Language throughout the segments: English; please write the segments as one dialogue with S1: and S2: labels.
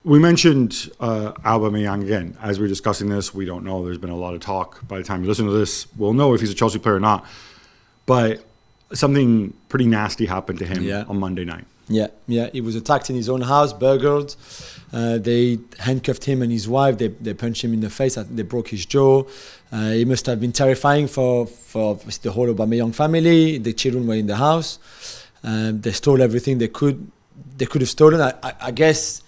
S1: We mentioned Aubameyang again. As we're discussing this, we don't know. There's been a lot of talk. By the time you listen to this, we'll know if he's a Chelsea player or not. But something pretty nasty happened to him on Monday night.
S2: Yeah. He was attacked in his own house, burgled. They handcuffed him and his wife. They punched him in the face. They broke his jaw. It must have been terrifying for the whole Aubameyang family. The children were in the house. They stole everything they could have stolen. I guess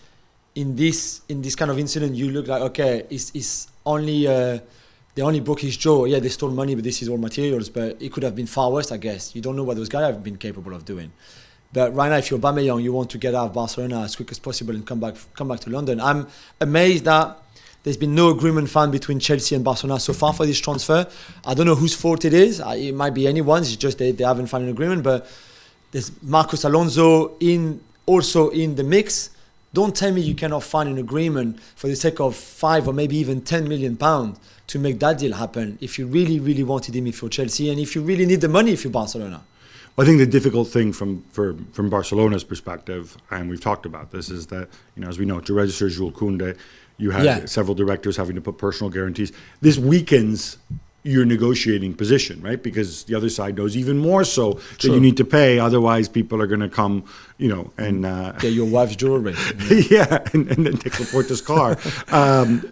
S2: in this kind of incident, you look like, okay, it's only they only broke his jaw. Yeah, they stole money, but this is all materials. But it could have been far worse, I guess. You don't know what those guys have been capable of doing. But right now, if you're Aubameyang, you want to get out of Barcelona as quick as possible and come back to London. I'm amazed that there's been no agreement found between Chelsea and Barcelona so far for this transfer. I don't know whose fault it is. It might be anyone's. It's just they haven't found an agreement. But there's Marcos Alonso also in the mix. Don't tell me you cannot find an agreement for the sake of 5 or maybe even 10 million pounds to make that deal happen if you really, really wanted him if you're Chelsea and if you really need the money if you're Barcelona.
S1: I think the difficult thing from Barcelona's perspective, and we've talked about this, is that, as we know, to register Jules Koundé, you have several directors having to put personal guarantees. This weakens your negotiating position, right? Because the other side knows even more so that you need to pay. Otherwise, people are going to come, and
S2: get your wife's jewelry.
S1: and then take Laporta's car.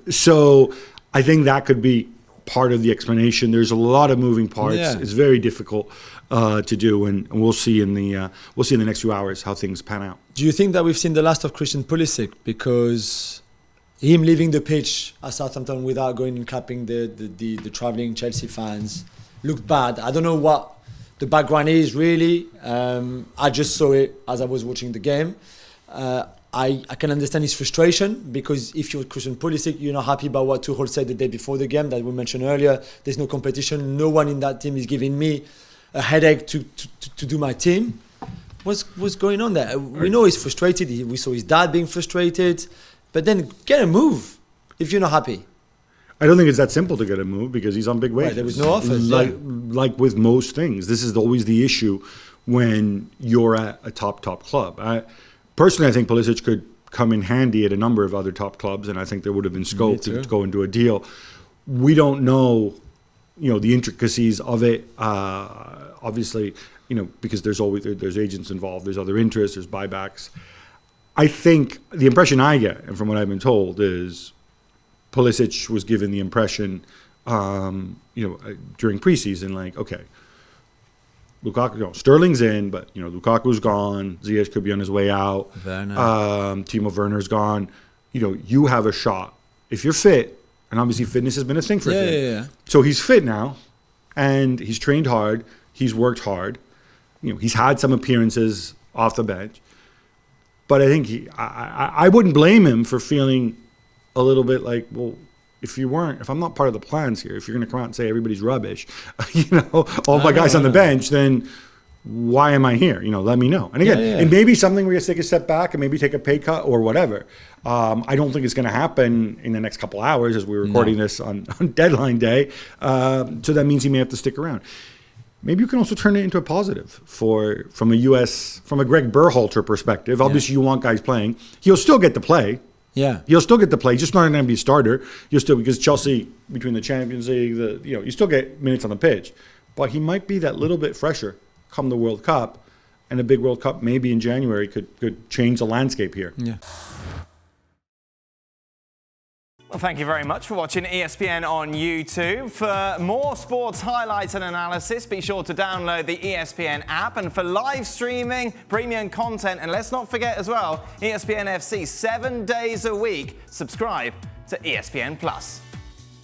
S1: So I think that could be part of the explanation. There's a lot of moving parts. It's very difficult to do, and we'll see in the next few hours how things pan out.
S2: Do you think that we've seen the last of Christian Pulisic because him leaving the pitch at Southampton without going and clapping the travelling Chelsea fans looked bad? I don't know what the background is really. I just saw it as I was watching the game. I can understand his frustration because if you're Christian Pulisic, you're not happy about what Tuchel said the day before the game that we mentioned earlier. There's no competition. No one in that team is giving me a headache to do my team. What's going on there? We know he's frustrated. We saw his dad being frustrated. But then get a move if you're not happy.
S1: I don't think it's that simple to get a move because he's on big wages.
S2: Right, there was no offers.
S1: Like with most things, this is always the issue when you're at a top club. Personally, I think Pulisic could come in handy at a number of other top clubs, and I think there would have been scope to go into a deal. We don't know, the intricacies of it. Obviously, because there's agents involved, there's other interests, there's buybacks. I think the impression I get, and from what I've been told, is Pulisic was given the impression, during preseason, like, okay, Lukaku, Sterling's in, but Lukaku's gone. Ziyech could be on his way out. Timo Werner's gone. You have a shot if you're fit, and obviously fitness has been a thing for him.
S2: Yeah.
S1: So he's fit now, and he's trained hard. He's worked hard. He's had some appearances off the bench. But I think I wouldn't blame him for feeling a little bit like, well, if I'm not part of the plans here, if you're going to come out and say everybody's rubbish, all my guys on the bench, then why am I here? Let me know. And again, it may be something where you take a step back and maybe take a pay cut or whatever. I don't think it's going to happen in the next couple hours as we're recording this on deadline day. So that means he may have to stick around. Maybe you can also turn it into a positive from a Greg Berhalter perspective. Obviously, you want guys playing. He'll still get to play.
S2: Yeah,
S1: he'll still get to play. Just not going to be a starter. You'll still, because Chelsea between the Champions League, you still get minutes on the pitch, but he might be that little bit fresher come the World Cup, and a big World Cup maybe in January could change the landscape here.
S2: Yeah.
S3: Well, thank you very much for watching ESPN on YouTube. For more sports highlights and analysis, be sure to download the ESPN app. And for live streaming, premium content, and let's not forget as well, ESPN FC 7 days a week. Subscribe to ESPN+.